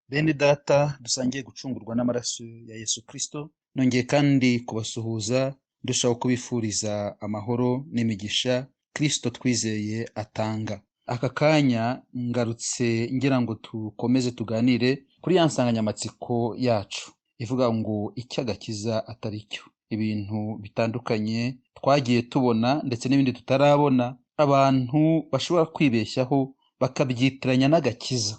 Bene data dusangiye gucungurwa n'amaraso ya Yesu Kristo, nongeye kandi kubasuhuza ndushaho kubifuriza amahoro n'imigisha Kristo twizeye atanga. Aka kanya ngarutse ngira ngo tukomeze tuganire kuri ya nsanganyamatsiko yacu ivuga ngo icyo agakiza atari cyo. Ibintu bitandukanye twagiye tubona ndetse n'ibindi tutarabona abantu bashobora kwibeshyaho bakabyitiranya n'agakiza.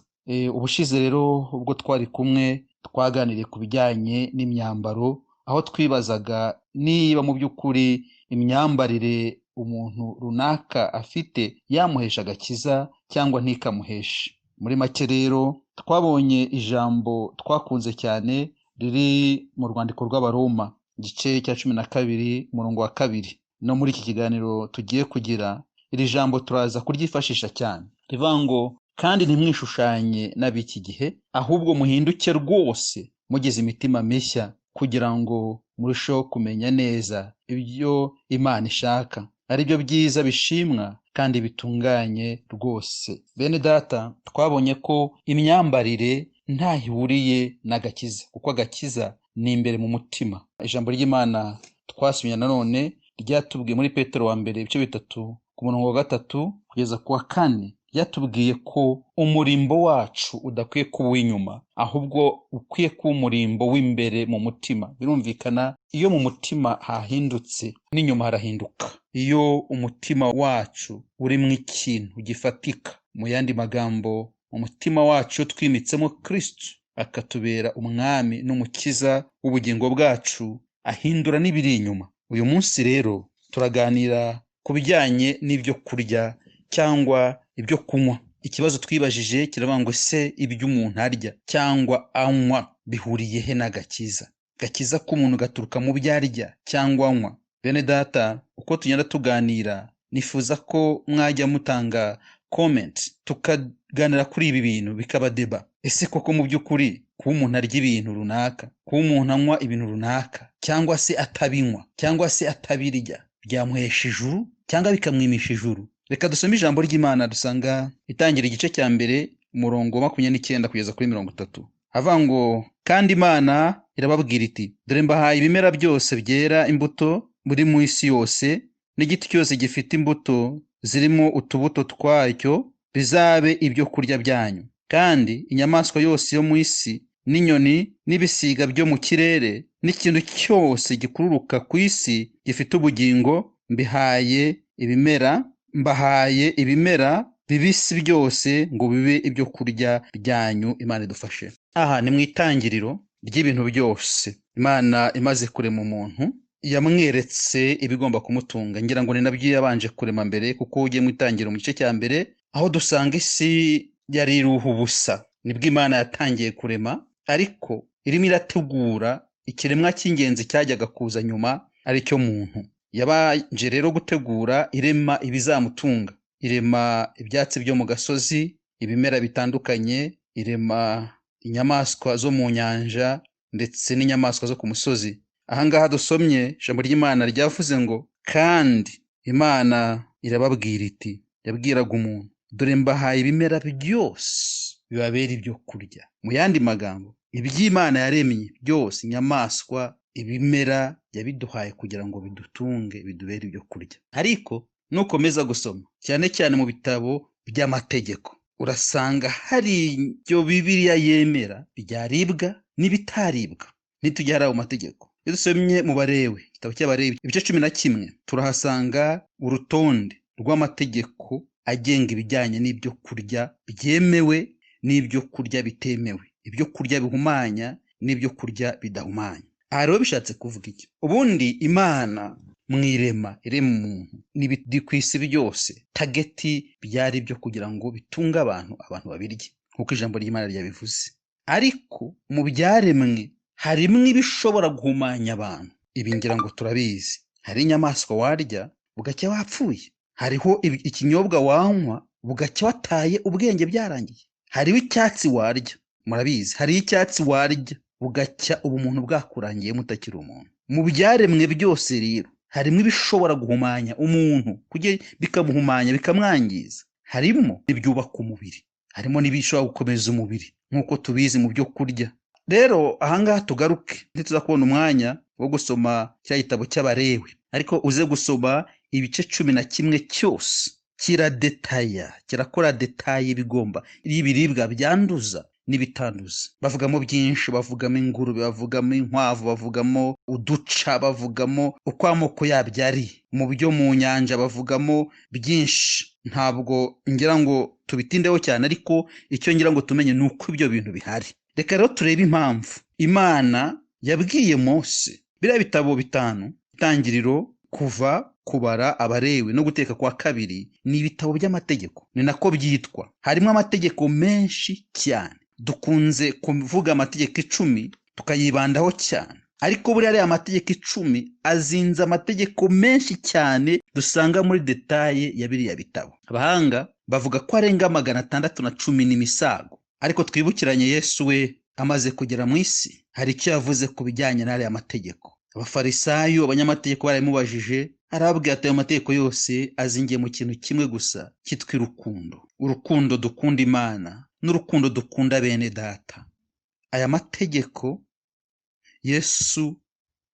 Ubushize rero ubwo twari kumwe twaganiriye ku bijyanye n'imyambaro, aho twibazaga niba mu by'ukuri imyambarire umuntu runaka afite yamuhesha agakiza cyangwa ntikamuheshe. Muri make rero twabonye ijambo twakunze cyane riri mu rwandiko rw'Abaroma igice cya 12 umurongo wa 2. No muri iki kiganiro tugiye kugira iri jambo turaza kuryifashisha cyane, rivuga ngo kandi ntimwishushanye n'ab'iki gihe, ahubwo muhinduke rwose mugize imitima mishya, kugira ngo murusheho kumenya neza ibyo Imana ishaka, ari byo byiza bishimwa kandi bitunganye rwose. Bene data, twabonye ko imyambarire ntaho ihuriye n'agakiza, kuko agakiza ni imbere mu mutima. Ijambo ry'Imana twasomye nanone ryatubwiye muri Petero wa mbere ibice 3 ku murongo wa 3 kugeza ku wa 4, yatubwiye ko umurimbo wacu udakwiye kuba uw'inyuma, ahubwo ukwiye kuba umurimbo w'imbere mu mutima. Birumvikana iyo mu mutima hahindutse n'inyuma harahinduka. Iyo umutima wacu urimo ikintu gifatika, mu yandi magambo mu mutima wacu twimitsemo Kristo akatubera umwami n'umukiza w'ubugingo bwacu, ahindura n'ibiri inyuma. Uyu munsi rero turaganira ku bijyanye n'ibyo kurya cyangwa ibyo kunywa. Ikibazo twibajije kiravuga ngo se ibyo umuntu arya cyangwa anywa bihuriye he n'agakiza? Gakiza k'umuntu gaturuka mu byo arya cyangwa anywa. Bene data, uko tugenda tuganira nifuza ko mwajya mutanga comment tukaganira kuri ibi bintu bikaba deba. Ese koko mu by'ukuri kuba umuntu arya ibintu runaka, kuba umuntu anywa ibintu runaka, cyangwa se atabinywa cyangwa se atabirya, byamuhesha ijuru cyangwa bikamwimisha ijuru? Reka dusome ijambo ry'Imana dusanga itangira igice cya mbere umurongo 29 kugeza kuri 30. Havuga ngo kandi Imana irababwira iti, dore mbahaye ibimera byose byera imbuto muri mu isi yose, n'igiti cyose gifite imbuto zirimo utubuto twacyo bizabe ibyo kurya byanyu, kandi inyamaswa yose yo mu isi n'inyoni n'ibisiga byo mu kirere n'ikintu cyose gikururuka ku isi gifite ubugingo mbahaye ibimera bibisi byose ngo bibe ibyo kurya byanyu. Imana idufashe. Aha ni mu itangiriro ry'ibintu byose. Imana imaze kurema umuntu yamweretse ibigomba kumutunga. Ngira ngo ni nabyo yabanje kurema mbere, kuko ugiye mu itangiriro mu gice cya mbere aho dusanga isi yari iruhu busa, nibwo Imana yatangiye kurema, ariko irimo irategura ikiremwa cy'ingenzi cyajyaga kuza nyuma, ari cyo muntu. Yabanje rero gutegura irema ibizamutunga, irema ibyatsi byo mu gasozi, ibimera bitandukanye, irema inyamaswa zo mu nyanja ndetse n'inyamaswa zo ku musozi. Ahangaha dusomye ijambo ry'Imana ryavuze ngo kandi Imana irababwira iti, yabwiraga umuntu, dore mbahaye ibimera byose bibabera ibyo kurya. Mu yandi magambo, iby'Imana yaremye byose, inyamaswa, ibimera, yabiduhaye kugira ngo bidutunge, bidubere ibyo kurya. Ariko nukomeza gusoma cyane cyane mu bitabo by'amategeko, urasanga hari ibyo Bibiliya yemera byaribwa n'ibitaribwa. Nitugera mu mategeko, iyo dusomye mu Balewi, igitabo cy'Abalewi ibice 11, turahasanga urutonde rw'amategeko agenga ibijyanye n'ibyo kurya byemewe n'ibyo kurya bitemewe, ibyo kurya bihumanya n'ibyo kurya bidahumanya. Aha rero bishatse kuvuga iki? Ubundi Imana mwirema umuntu n'ibidi ku isi byose, tageti byari byo kugira ngo bitunge abantu babirye, nk'uko ijambo ry'Imana ryabivuze. Ariko mu byaremwe harimo ibishobora guhumanya abantu. Ibi ngira ngo turabizi. Hari inyamaswa warya bugacya wapfuye, hariho ikinyobwa wanywa bugacya wataye ubwenge byarangiye, hariho icyatsi warya, murabizi, hari icyatsi warya bugacya ubumuntu bwakurangiye mutakiri umuntu. Mu byaremwe byose rero harimo ibishobora guhumanya umuntu, kugira bikamuhumanya bikamwangiza. Harimo ibyubaka umubiri, harimo n'ibishobora gukomeza umubiri. nk'uko tubizi mu byo kurya. Rero ahangaha tugaruke ntituza kubona umwanya wo gusoma cya gitabo cy'Abalewi, ariko uze gusoma ibice 11 cyose kiradetaya, kirakora detaye ibigomba y'ibiribwa byanduza n'ibitanduza. Bavugamo byinshi, bavugamo ingurube, bavugamo inkwavu, bavugamo uduca, bavugamo uko amoko yabyo ari, mu byo mu nyanja bavugamo byinshi. Ntabwo ngira ngo tubitindeho cyane, ariko icyo ngira ngo tumenye ni uko ibyo bintu bihari. Reka rero turebe impamvu Imana yabwiye Mose biriya bitabo 5, Itangiriro, Kuva, Kubara, Abalewi no Guteka kwa kabiri, ni ibitabo by'amategeko, ni nako byitwa. Harimo amategeko menshi cyane. Dukunze kuvuga amategeko 10 tukayibandaho cyane, ariko buriya ariya amategeko 10 azinze amategeko menshi cyane dusanga muri detaye ya biriya bitabo. Abahanga bavuga ko arenga 610 n'imisago. Ariko twibukiranye Yesu we amaze kugera mu isi, hari icyo yavuze ku bijyanye n'ariya mategeko. Abafarisayo, abanyamategeko barayimubajije, arababwira ati ayo mategeko yose azingiye mu kintu kimwe gusa cyitwa urukundo. Urukundo dukunda Imana n'urukundo dukunda bene data. Aya mategeko Yesu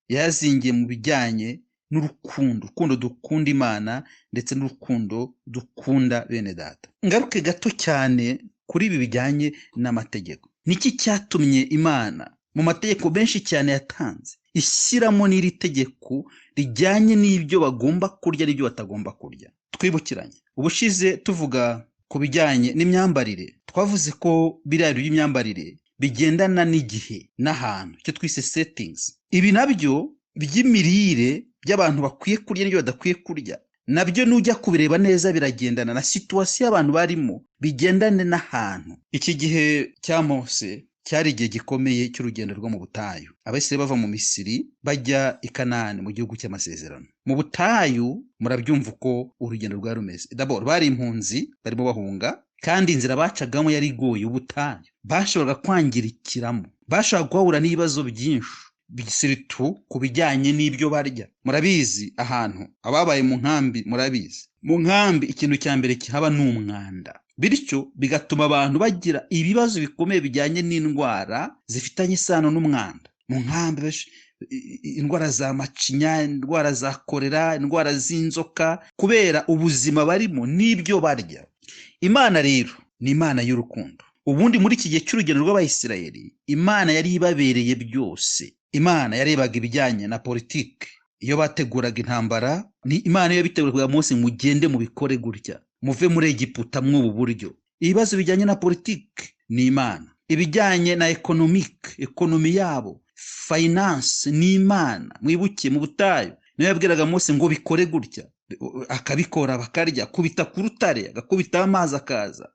yazingiye mu bijyanye n'urukundo, urukundo dukunda Imana ndetse n'urukundo dukunda bene data. Ngaruke gato cyane kuri ibi bijyanye n'amategeko. Niki cyatumye Imana mu mategeko benshi cyane yatanze ishyiramo n'iri tegeko rijyanye n'ibyo bagomba kurya n'ibyo batagomba kurya? Twibukiranye ubushize tuvuga ku bijyanye n'imyambarire, twavuze ko biriya by'imyambarire bigendana n'igihe n'ahantu, icyo twise settings. Ibi nabyo by'imirire by'abantu bakwiye kurya n'ibyo badakwiye kurya, nabyo nujya kubireba neza biragendana na situation abantu barimo, bigendane n'ahantu. Iki gihe cya Mose cyari igihe gikomeye cy'urugendo rwo mu butayu. Abisirayeli bava mu Misiri bajya i Kanani mu gihugu cy'amasezerano. Mu butayu murabyumva uko urugendo rwa rumeze. D'abord bari impunzi, barimo bahunga, kandi inzira bacagamo yari igoye. Ubutayu bashoboraga kwangirikiramo, bashobora guhura n'ibibazo byinshi, bisiritu ku bijyanye n'ibyo barya. Murabizi ahantu ababaye mu nkambi, murabizi mu nkambi ikintu cya mbere kihaba ni umwanda, bityo bigatuma abantu bagira ibibazo bikomeye bijyanye n'indwara zifitanye isano n'umwanda. Mu nkambi indwara za macinya, indwara za kolera, indwara z'inzoka, kubera ubuzima barimo n'ibyo barya. Imana rero ni Imana y'urukundo. Ubundi muri iki gihe cy'urugendo rw'Abayisirayeli, Imana yari ibabereye byose. Imana yarebaga ibijyanye na politiki. Iyo bateguraga intambara, ni Imana yo biteguraga Mose, mugende mubikore gutya, muve muri Egiputa mw'ubu buryo. Ibibazo bijyanye na politiki ni Imana. Ibijyanye na ekonomi yabo, finance ni Imana. Mwibukiye mu butayu niyo yabwiraga Mose ngo bikore gutya, akabikora, bakarya, kubita ku rutare, agakubita amazi akaza.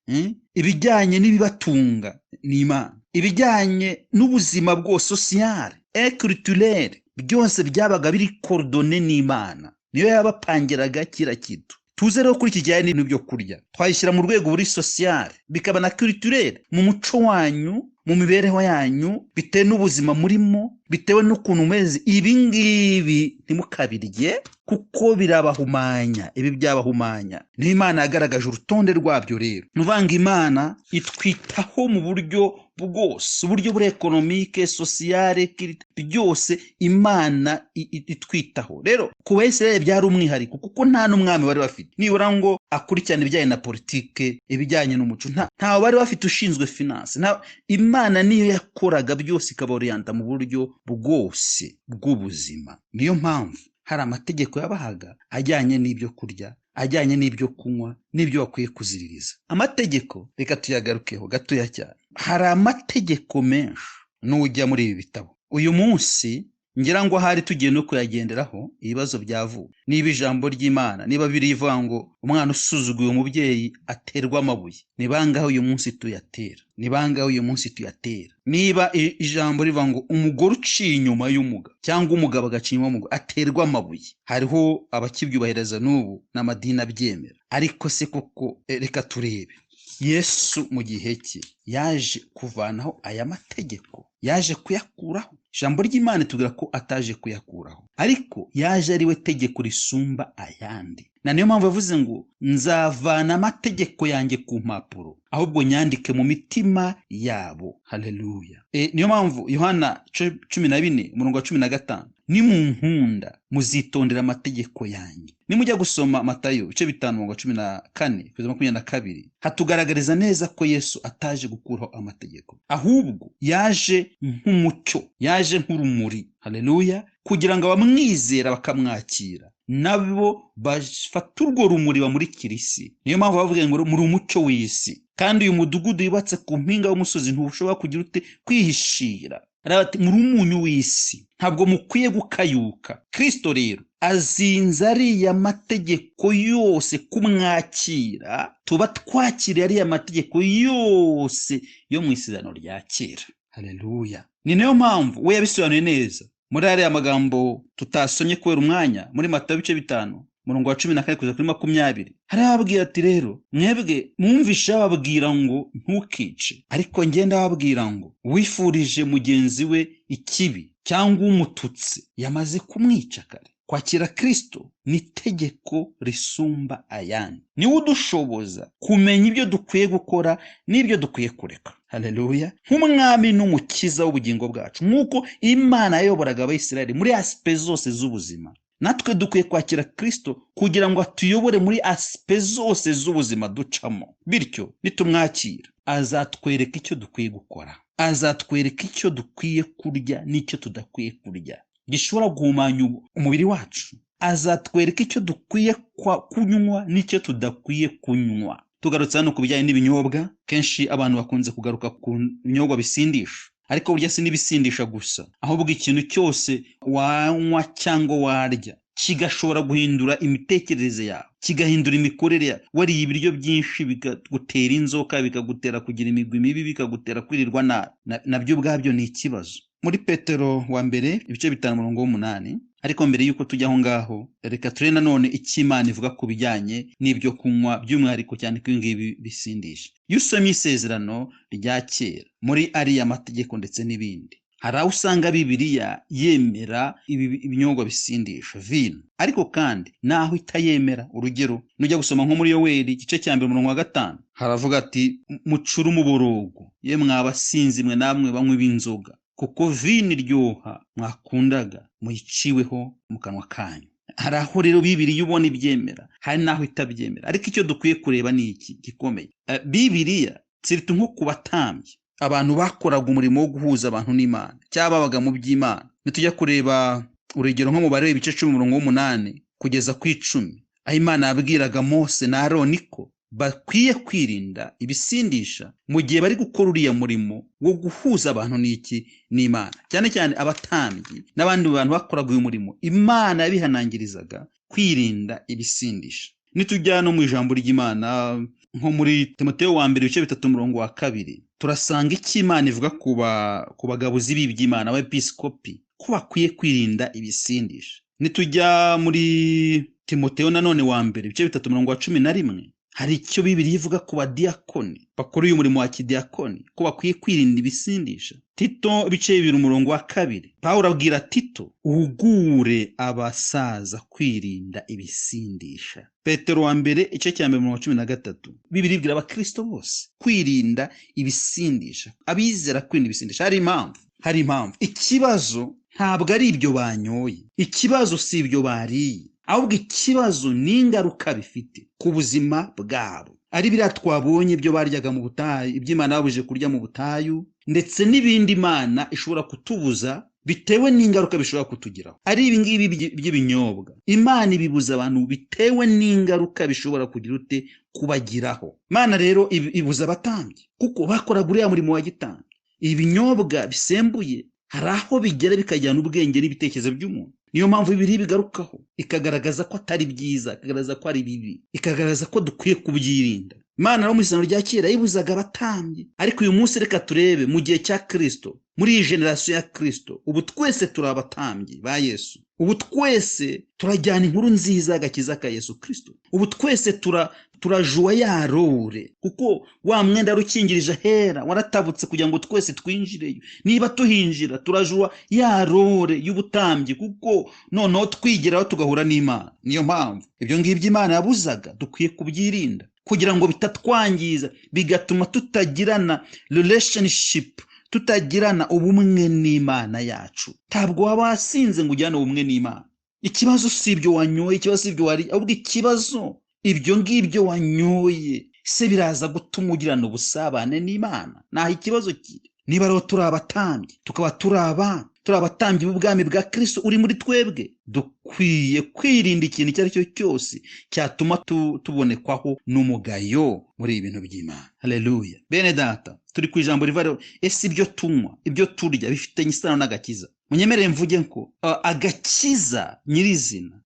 Ibijyanye n'ibibatunga ni Imana. Ibijyanye n'ubuzima bwo social, culturel, byose byabaga biri coordonné n'Imana. Niyo yabapangiraga kira kitu. Tuze rero kuri iki gihe n'ibyo kurya twayishyira mu rwego buri social, bikaba na culturel, mu muco wanyu, mu mibereho yanyu, bitewe n'ubuzima murimo, bitewe n'ukuntu umeze. Ibi ngibi ntimukabirye kuko birabahumanya. Ibi byabahumanya. Niyo Imana yagaragaje urutonde rwabyo. Rero nuvanga Imana itwitaho mu buryo bwose, uburyo buri economique, sociale, byose Imana itwitaho. Rero ku Bayisirayeli byari umwihariko kuko nta n'umwami bari bafite nibura ngo akurikirane ibijyanye na politike, ibijyanye n'umuco. Ntawe bari bafite ushinzwe finance. Imana niyo yakoraga byose, ikabaorienta mu buryo bwose bw'ubuzima. Niyo mpamvu hari amategeko yabahaga ajyanye n'ibyo kurya, ajyanye n'ibyo kunywa, n'ibyo bakwiye kuziririza. Amategeko reka tuyagarukeho gatoya cyane. Hari amategeko menshi n'ujya muri ibi bitabo. Uyu munsi ngira ngo hari tugiye no kuyagenderaho, ibibazo byavuye. Niba ijambo ry'Imana, niba birivuga ngo umwana usuzuguye umubyeyi aterwa amabuye, ni bangahe uyu munsi tuyatera? Ni bangahe uyu munsi tuyatera? Niba ijambo rivuga ngo umugore uciye inyuma y'umugabo cyangwa umugabo agaciye inyuma y'umugore aterwa amabuye, hariho abakibyubahiriza n'ubu n'amadini abyemera. Ariko se koko reka turebe, Yesu mu gihe cye yaje kuvanaho aya mategeko, yaje kuyakuraho. Ijambo ry'Imana tubwira ko ataje kuyakuraho, ariko yaje ari we tegeko risumba ayandi. na niyo mpamvu yavuze ngo nzavana amategeko yanjye ku mpapuro ahubwo nyandike mu mitima yabo. Haleluya. Niyo mpamvu Yohana 14:15 nimunkunda muzitondera amategeko yanjye. Nimujya gusoma Matayo 5:14-22 hatugaragariza neza ko Yesu ataje gukuraho amategeko, ahubwo yaje nk'umucyo, yaje nk'urumuri. Haleluya. Kugira ngo abamwizera bakamwakira nabo bafata urwo rumuri bamurikira isi. Niyo mpamvu bavuga ngo muri umucyo w'isi, kandi uyu mudugudu yubatse ku mpinga y'umusozi ntushobora kugira ute kwihishira. Arabati muri umunyu w'isi, ntabwo mukwiye gukayuka. Kristo rero azinze ariya mategeko yose kumwakira, tuba twakiriye ariya mategeko yose yo mu isezerano rya kera. Haleluya. Ni nayo mpamvu we yabisobanuye neza muri ariya magambo tutasomye kubera umwanya, muri Matayo 5:14-20 harababwira ati rero mwebwe mwumvisha bababwira ngo ntukice, ariko ngenda bababwira ngo wifurije mugenzi we ikibi cyangwa umututsi yamaze kumwica kare. Kwakira Kristo ni itegeko risumba ayandi. Niwe udushoboza kumenya ibyo dukwiye gukora n'ibyo dukwiye kureka. Haleluya. Nk'umwami n'umukiza w'ubugingo bwacu, nk'uko Imana yayoboraga Abayisiraheli muri aspe zose z'ubuzima, natwe dukwiye kwakira Kristo kugira ngo atuyobore muri aspe zose z'ubuzima ducamo. Bityo nitumwakira azatwereka icyo dukwiye gukora, azatwereka icyo dukwiye kurya n'icyo tudakwiye kurya gishobora guhumanya umubiri wacu, azatwereka icyo dukwiye kunywa n'icyo tudakwiye kunywa. Tugarutse hano ku bijyanye n'ibinyobwa, kenshi abantu bakunze kugaruka ku binyobwa bisindisha, ariko burya si n'ibisindisha gusa, ahubwo ikintu cyose wanywa cyangwa warya kigashobora guhindura imitekerereze yawe, kigahindura imikorere yawe. Wariye ibiryo byinshi bikagutera inzoka, bikagutera kugira imigwi mibi, bikagutera kwirirwa nabyo ubwabyo ni ikibazo. Muri Petero wa mbere 5:8, ariko mbere yuko tujya aho ngaho reka turebe nanone icyo Imana ivuga ku bijyanye n'ibyo kunywa by'umwihariko cyane ko ngibi bisindisha. Iyo usomye isezerano rya kera muri ariya mategeko ndetse n'ibindi, hari aho usanga Bibiliya yemera ibinyobwa bisindisha vino, ariko kandi naho itayemera. Urugero nujya gusoma nko muri Yoweli 1:5 haravuga ati mucure umuborogo ye mwabasinzi mwe namwe banywe b'inzoga, kuko vino iryoha mwakundaga muyiciweho mu kanwa kanyu. Hari aho rero Bibiliya ubona ibyemera, hari naho itabyemera, ariko icyo dukwiye kureba ni iki gikomeye. Bibiliya tsiritu nko ku batambyi, abantu bakoraga umurimo wo guhuza abantu n'Imana cyangwa babaga mu by'Imana. Nitujya kureba urugero nko mu Balewi 10:8 kugeza ku 10, aho Imana yabwiraga Mose na Aroni ko bakwiye kwirinda ibisindisha mu gihe bari gukora uriya murimo wo guhuza abantu n'Imana, cyane cyane abatambyi n'abandi bantu bakoraga uyu murimo. Imana yabihanangirizaga kwirinda ibisindisha. Nitujya no mu ijambo ry'Imana nko muri Timoteyo wa mbere 3:2 turasanga icyo Imana ivuga ku bagabuzi b'iby'Imana, abepiskopi, ko bakwiye kwirinda ibisindisha. Nitujya muri Timoteyo nanone wa mbere 3:11 hari icyo Bibiliya ivuga ku badiyakoni bakora uyu murimo wa kidiyakoni, ko bakwiye kwirinda ibisindisha. Tito 2:2 Pawulo abwira Tito uhugure abasaza kwirinda ibisindisha. Petero wa mbere 1:13 Bibiliya ibwira abakristo bose kwirinda ibisindisha, abizera kwirinda ibisindisha. Hari impamvu. Ikibazo ntabwo ari ibyo banyoye, ikibazo si ibyo bariye, ahubwo ikibazo ni ingaruka bifite ku buzima bwabo. Ari biriya twabonye ibyo baryaga mu butayu, iby'Imana babujije kurya mu butayu, ndetse n'ibindi Imana ishobora kutubuza bitewe n'ingaruka bishobora kutugiraho. Ari ibi ngibi by'ibinyobwa, Imana ibibuza abantu bitewe n'ingaruka bishobora kugira ute kubagiraho. Imana rero ibuza abatambyi kuko bakoraga uriya murimo wa gitambyi. Ibinyobwa bisembuye hari aho bigera bikajyana ubwenge n'ibitekerezo by'umuntu. Niyo mpamvu Bibiliya bigarukaho ikagaragaza ko atari byiza, ikagaragaza ko ari bibi, ikagaragaza ko dukwiye kubyirinda. Imana no mu isezerano rya kera yibuzaga abatambyi, ariko uyu munsi reka turebe mu gihe cya Kristo muri iyi generasiyo ya Kristo, ubu twese turi abatambyi ba Yesu. Ubu twese turajyana inkuru nziza y'agakiza ka Yesu Kristo. Ubu twese turajuwa yarore, kuko wa mwenda rukingirije hera waratabutse kugira ngo twese twinjireyo. Niba tuhinjira turajuwa yarore y'ubutambyi, kuko noneho twigeraho tugahura n'Imana. Niyo mpamvu ibyo ngibyo Imana yabuzaga dukwiye kubyirinda, kugira ngo bitatwangiza, bigatuma tutagirana relationship, tutagirana ubumwe n'Imana yacu. Ntabwo waba wasinze ngo ujyane ubumwe n'Imana. Ikibazo si ibyo wanyoye, ikibazo si ibyo wari, ahubwo ikibazo ibyo ngibyo wanyoye se biraza gutuma ugirana ubusabane n'Imana. Naho ikibazo kiri. Niba rero turi abatambyi, tukaba turi abatambyi b'ubwami bwa Kristo uri muri twebwe, dukwiye kwirinda ikintu icyo ari cyo cyose cyatuma tubonekwaho n'umugayo muri ibintu by'Imana. Haleluya. Bene data, turi ku ijambo riva rero, ese ibyo tunywa, ibyo turya bifitanye isano n'agakiza? Munyemerere mvuge ko agakiza nyirizina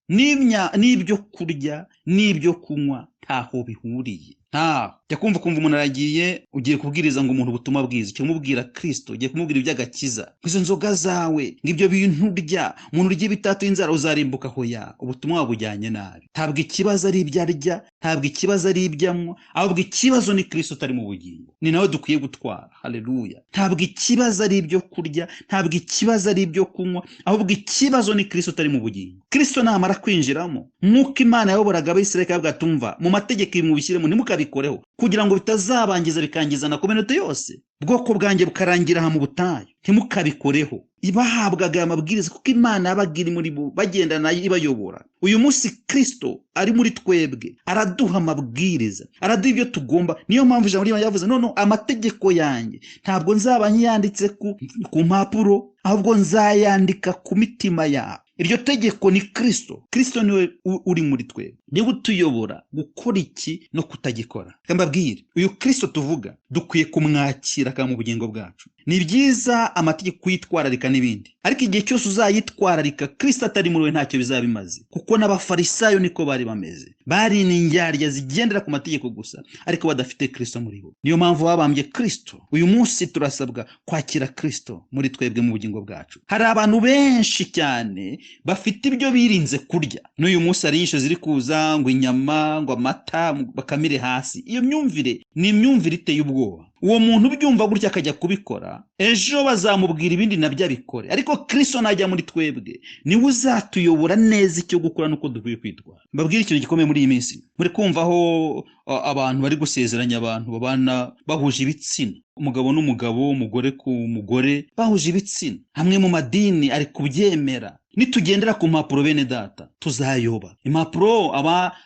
n'ibyo kurya n'ibyo kunywa ntaho bihuriye. Jya kumva umuntu aragiye, ugiye kubwiriza ngo umuntu ubutumwa bwiza, cyo kumubwira Kristo, ugiye kumubwira iby'agakiza. Izo nzoga zawe, ngibyo bintu urya, umuntu urya bitatu inzara uzarimbuka. Hoya, ubutumwa wabujyanye nabi. Ntabwo ikibazo ari ibyo arya, ntabwo ikibazo ari ibyo anywa, ahubwo ikibazo ni Kristo utari mu bugingo. Ni nawe dukwiye gutwara. Haleluya. Ntabwo ikibazo ari ibyo kurya, ntabwo ikibazo ari ibyo kunywa, ahubwo ikibazo ni Kristo utari mu bugingo. Kristo namara kwinjiramo, nk'uko Imana yayoboraga Abisirayeli ikavuga tumva mu mategeko mubishyiremo, ntimukabikoreho, kugira ngo bitazabangiza bikangiza na kominote yose. Bwoko bwanjye bukarangira aha mu butayu, ntimukabikoreho. Ibahabwaga aya mabwiriza kuko Imana yabaga iri muri bo, bagenda nayo ibayobora. Uyu munsi Kristo ari muri twebwe, araduha amabwiriza, araduha ibyo tugomba. Niyo mpamvu ijambo ry'Imana yavuze, none amategeko yanjye ntabwo nzaba nyanditse ku mpapuro, ahubwo nzayandika ku mitima yabo. Iryo tegeko ni Kristo. Kristo niwe uri muri twebwe, niwe utuyobora gukora iki no kutagikora. Mbabwire, uyu Kristo tuvuga dukwiye kumwakira akaba mu bugingo bwacu. Ni byiza amategeko kuyitwararika n'ibindi, ariko igihe cyose uzayitwararika Kristo atari muri we ntacyo bizaba bimaze, kuko n'abafarisayo niko bari bameze. Bari n'indyarya zigendera ku mategeko gusa, ariko badafite Kristo muri bo. Niyo mpamvu babambye Kristo. Uyu munsi turasabwa kwakira Kristo muri twebwe mu bugingo bwacu. Hari abantu benshi cyane bafite ibyo birinze kurya. N'uyu munsi hari inyisho ziri kuza ngo inyama, ngo amata, bakamire hasi. Iyo myumvire ni imyumvire iteye ubwoba. Uwo muntu ubyumva gutya akajya kubikora, ejo bazamubwira ibindi nabyo abikore. Ariko Kristo najya muri twebwe, niwe uzatuyobora neza icyo gukora nuko dukwiye kwitwara. Mbabwire ikintu gikomeye muri iyi minsi. Muri kumvaho abantu bari gusezeranya abantu babana bahuje ibitsina, umugabo n'umugabo, umugore ku mugore, bahuje ibitsina. Hamwe mu madini ari kubyemera. Nitugendera ku mpapuro bene data, tuzayoba. Impapuro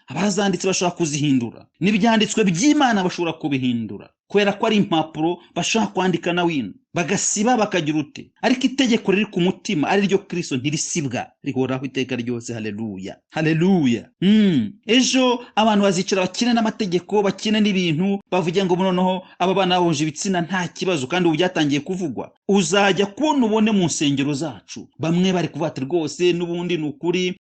abazanditse bashobora kuzihindura, n'ibyanditswe by'Imana bashobora kubihindura, kubera ko ari impapuro bashobora kwandika na wino bagasiba bakagira ute. Ariko itegeko riri ku mutima ari ryo Kristo ntirisibwa, rihoraho iteka ryose. Haleluya, haleluya. Ejo abantu bazicara bakine n'amategeko, bakine n'ibintu, bavuga ngo noneho aba bana bahuje ibitsina nta kibazo, kandi ubu byatangiye kuvugwa. Uzajya kubona ubone mu nsengero zacu bamwe bari kuvuga ati rwose n'ubundi ni ukuri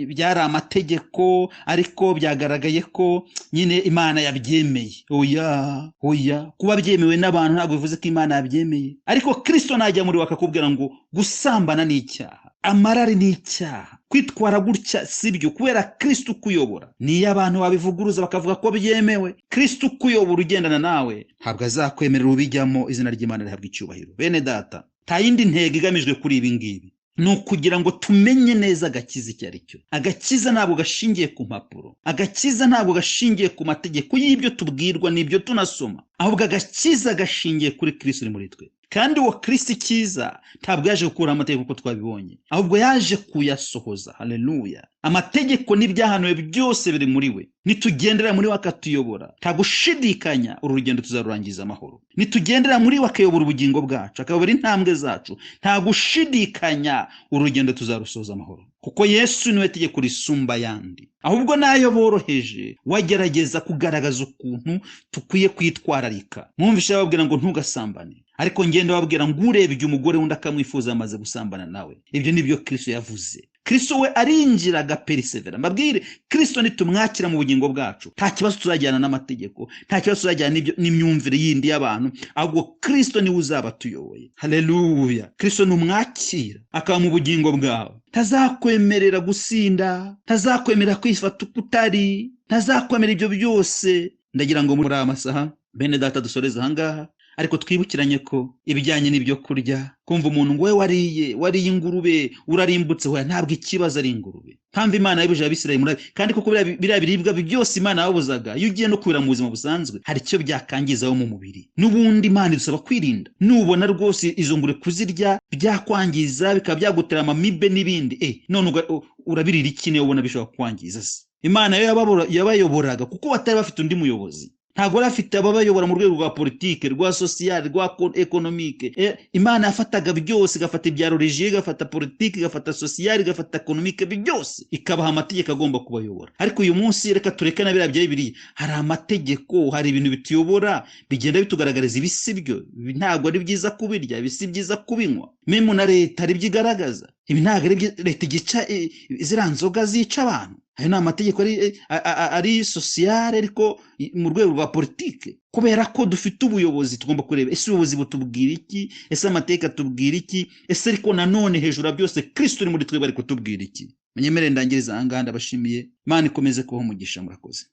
byari amategeko, ariko byagaragaye ko nyine Imana yabyemeye. Oya, kuba byemewe n'abantu ntabwo bivuze ko Imana yabyemeye. Ariko Kristo najya muri wakakubwira ngo gusambana ni icyaha, amarari ni icyaha, kwitwara gutya sibyo, kubera Kristo ukuyobora. Niyo abantu babivuguruza bakavuga ko byemewe, Kristo ukuyobora ugendana nawe ntabwo azakwemerera ubijyamo. Izina ry'Imana rihabwa icyubahiro. Bene data, nta yindi ntego igamijwe kuri ibi ngibi, ni ukugira ngo tumenye neza agakiza icyo ari cyo. Agakiza ntabwo gashingiye ku mpapuro, agakiza ntabwo gashingiye ku mategeko y'ibyo tubwirwa n'ibyo tunasoma, ahubwo agakiza gashingiye kuri Kristo uri muri twe. Kandi uwo Kristo ikiza ntabwo yaje gukura amategeko uko twabibonye, ahubwo yaje kuyasohoza. Haleluya. Amategeko n'ibyahanuwe byose biri muri we. Nitugendera muri we akatuyobora, nta gushidikanya uru rugendo tuzarurangiza amahoro. Nitugendera muri we akayobora ubugingo bwacu, akayobora intambwe zacu, nta gushidikanya uru rugendo tuzarusoza amahoro, kuko Yesu niwe tegeko risumba yandi. Ahubwo nayo boroheje wagerageza kugaragaza ukuntu tukwiye kwitwararika. Mwumvishe bababwira ngo ntugasambane, ariko ngende bababwira ngo urebye umugore wundi akamwifuza amaze gusambana nawe. Ibyo nibyo Kristo yavuze. Kristo we arinjira agaperisevera. Mbabwire, Kristo nitumwakira mu bugingo bwacu, nta kibazo tuzajyana n'amategeko, nta kibazo tuzajyana n'imyumvire yindi y'abantu, ahubwo Kristo niwe uzaba tuyoboye. Haleluya! Kristo numwakira akaba mu bugingo bwawe, ntazakwemerera gusinda, ntazakwemerera kwifata uko utari, ntazakwemerera ibyo byose. Ndagira ngo muri aya masaha bene data dusoreze ahangaha, ariko twibukiranye ko ibijyanye n'ibyo kurya, kumva umuntu ngo we wariye ingurube urarimbutse, we ntabwo ikibazo ari ingurube. Mpamvu Imana yabujije Abisirayeli kandi koko biriya biribwa byose Imana yabuzaga, iyo ugiye no kubira mu buzima busanzwe hari icyo byakangizaho mu mubiri. N'ubundi Imana idusaba kwirinda. Nubona rwose izo ngurube kuzirya byakwangiza, bikaba byagutera amamibe n'ibindi, none urabirira iki niyo ubona bishobora kwangiza se? Imana yo yabayoboraga kuko batari bafite undi muyobozi. Ntabwo bafite ababayobora mu rwego rwa politike, rwa sociale, rwa economique. Imana yafataga byose, igafata ibya religieux, igafata politike, igafata sociale, igafata economique, byose ikabaha amategeko agomba kubayobora. Ariko uyu munsi reka tureke na biriya bya Bibiliya, hari amategeko, hari ibintu bituyobora bigenda bitugaragariza ibisi byo, ntabwo ari byiza kubirya, ibisi byiza kubinywa. Memu na leta ari byigaragaza, ibi ntabwo ari leta igica ziriya nzoga zica abantu. Ayo ni amategeko ari sociale, ariko mu rwego rwa politike. Kubera ko dufite ubuyobozi, tugomba kureba ese ubuyobozi butubwira iki, ese amategeko atubwira iki, ese ariko nanone hejuru ya byose Kristo uri muri twebwe ari kutubwira iki. Menyemere ndangiriza ahangaha, ndabashimiye. Imana ikomeze kubaha umugisha. Murakoze.